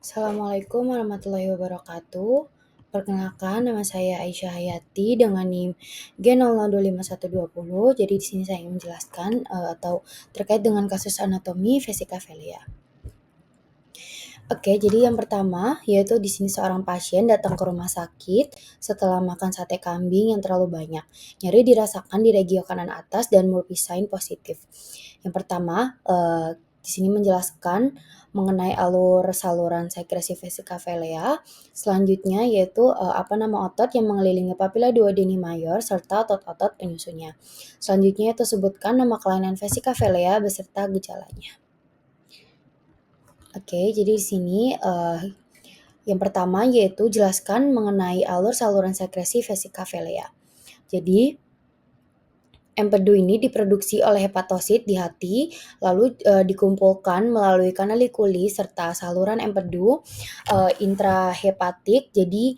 Assalamualaikum warahmatullahi wabarakatuh. Perkenalkan, nama saya Aisyah Hayati dengan NIM G00252120. Jadi di sini saya ingin menjelaskan atau terkait dengan kasus anatomi vesicaphelia. Oke, jadi yang pertama yaitu di sini seorang pasien datang ke rumah sakit setelah makan sate kambing yang terlalu banyak. Nyeri dirasakan di regio kanan atas dan multisign positif. Yang pertama, di sini menjelaskan mengenai alur saluran sekresi vesicaphelia. Selanjutnya yaitu apa nama otot yang mengelilingi papila duodeni mayor serta otot-otot penyusunnya. Selanjutnya itu sebutkan nama kelainan vesicaphelia beserta gejalanya. Oke, jadi di sini yang pertama yaitu jelaskan mengenai alur saluran sekresi vesicaphelia. Jadi empedu ini diproduksi oleh hepatosit di hati, lalu dikumpulkan melalui kanalikuli serta saluran empedu intrahepatik, jadi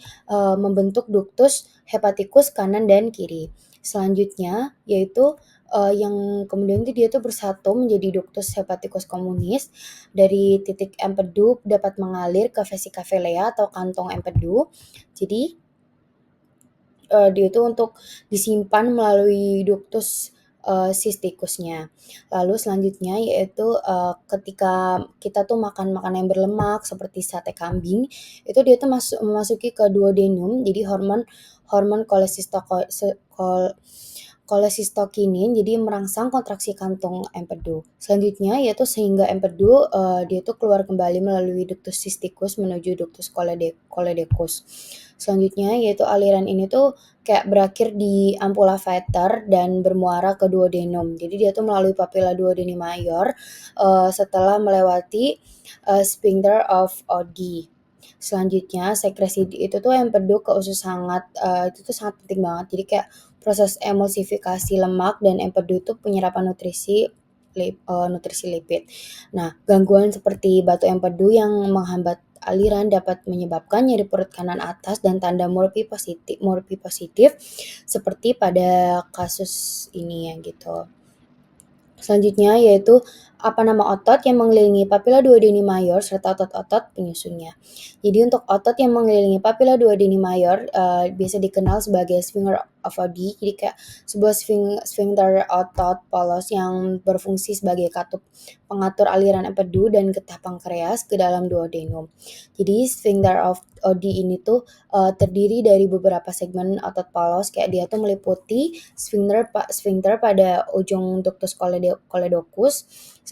membentuk ductus hepaticus kanan dan kiri. Selanjutnya yaitu yang kemudian itu dia tuh bersatu menjadi ductus hepaticus communis. Dari titik empedu dapat mengalir ke vesicaphelia atau kantong empedu. Jadi dia itu untuk disimpan melalui ductus cysticusnya. Lalu selanjutnya yaitu ketika kita tuh makan makanan yang berlemak seperti sate kambing, itu dia tuh memasuki ke duodenum, jadi hormon cholecystokinin jadi merangsang kontraksi kantong empedu. Selanjutnya yaitu sehingga empedu dia tuh keluar kembali melalui ductus cysticus menuju ductus choledocus. Selanjutnya yaitu aliran ini tuh kayak berakhir di ampulla Vater dan bermuara ke duodenum. Jadi dia tuh melalui papilla duodeni mayor setelah melewati sphincter of Oddi. Selanjutnya sekresi itu tuh empedu ke usus sangat itu tuh sangat penting banget. Jadi kayak proses emulsifikasi lemak dan empedu itu penyerapan nutrisi lipid. Nah, gangguan seperti batu empedu yang menghambat aliran dapat menyebabkan nyeri perut kanan atas dan tanda MORPI positif seperti pada kasus ini ya gitu. Selanjutnya yaitu apa nama otot yang mengelilingi papila duodeni mayor serta otot-otot penyusunnya. Jadi untuk otot yang mengelilingi papila duodeni mayor biasa dikenal sebagai sphincter of Oddi. Jadi kayak sebuah sphincter otot polos yang berfungsi sebagai katup pengatur aliran empedu dan getah pankreas ke dalam duodenum. Jadi sphincter of Oddi ini tuh terdiri dari beberapa segmen otot polos, kayak dia tuh meliputi sphincter pada ujung ductus choledocus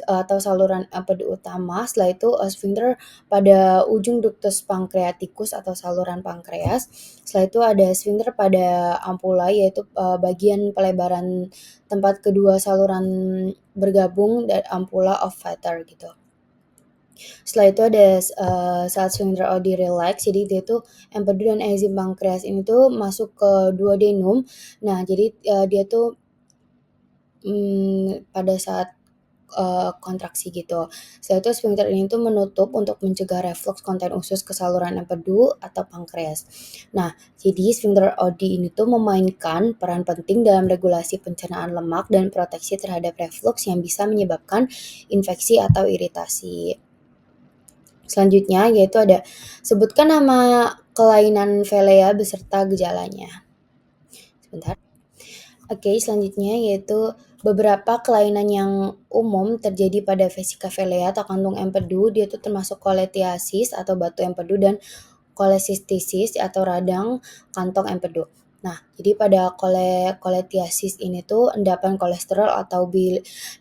atau saluran empedu utama. Setelah itu sphincter pada ujung ductus pancreaticus atau saluran pankreas. Setelah itu ada sphincter pada ampulla, yaitu bagian pelebaran tempat kedua saluran bergabung dan ampulla of Vater gitu. Setelah itu ada saat sphincter Oddi relax, jadi dia tuh empedu dan enzim pankreas ini tuh masuk ke duodenum. Nah, jadi dia tuh pada saat kontraksi gitu. Setelah itu sphincter ini tuh menutup untuk mencegah reflux konten usus ke saluran empedu atau pankreas. Nah, jadi sphincter Oddi ini tuh memainkan peran penting dalam regulasi pencernaan lemak dan proteksi terhadap reflux yang bisa menyebabkan infeksi atau iritasi. Selanjutnya yaitu ada sebutkan nama kelainan velea beserta gejalanya. Sebentar. Oke, selanjutnya yaitu beberapa kelainan yang umum terjadi pada vesicaphelia atau kantung empedu. Dia itu termasuk cholelithiasis atau batu empedu dan cholecystitis atau radang kantong empedu. Nah, jadi pada cholelithiasis ini tuh endapan kolesterol atau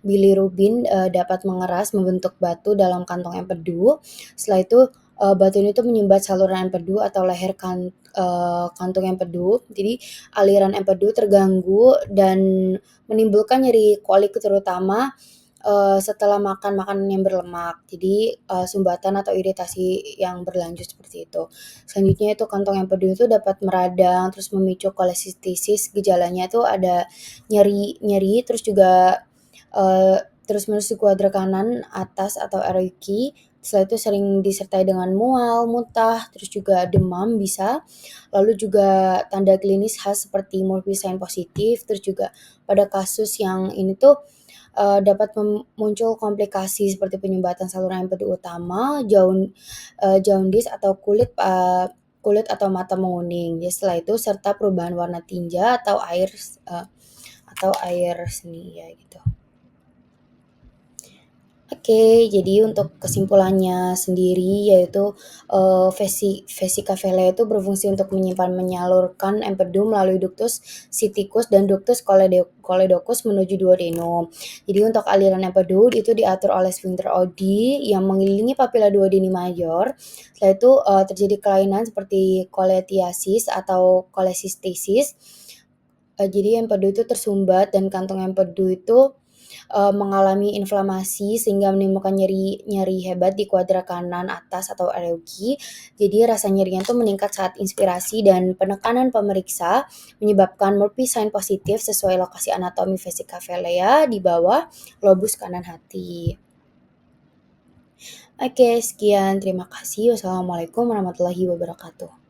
bilirubin dapat mengeras membentuk batu dalam kantong empedu. Setelah itu batu ini tuh menyumbat saluran empedu atau leher kantung empedu. Jadi aliran empedu terganggu dan menimbulkan nyeri kolik terutama setelah makan makanan yang berlemak. Jadi sumbatan atau iritasi yang berlanjut seperti itu. Selanjutnya itu kantong empedu itu dapat meradang, terus memicu cholecystitis. Gejalanya itu ada nyeri, terus juga terus-menerus di kuadra kanan atas atau ROIKI. Setelah itu sering disertai dengan mual, muntah, terus juga demam bisa. Lalu juga tanda klinis khas seperti MORPI sign positif, terus juga pada kasus yang ini tuh dapat muncul komplikasi seperti penyumbatan saluran empedu utama, jaundice atau kulit atau mata menguning. Jadi setelah itu serta perubahan warna tinja atau air seni ya gitu. Oke, jadi untuk kesimpulannya sendiri yaitu, vesicavella itu berfungsi untuk menyimpan menyalurkan empedu melalui ductus siticus dan ductus coledochus menuju duodenum. Jadi untuk aliran empedu itu diatur oleh sphincter Oddi yang mengelilingi papilla duodeni mayor. Setelah itu, terjadi kelainan seperti cholelithiasis atau cholecystitis. Jadi empedu itu tersumbat dan kantong empedu itu mengalami inflamasi sehingga menimbulkan nyeri hebat di kuadra kanan atas atau areugi. Jadi rasa nyerinya tuh meningkat saat inspirasi dan penekanan pemeriksa menyebabkan Murphy sign positif sesuai lokasi anatomi vesicavellea di bawah lobus kanan hati. Oke, sekian. Terima kasih. Wassalamualaikum warahmatullahi wabarakatuh.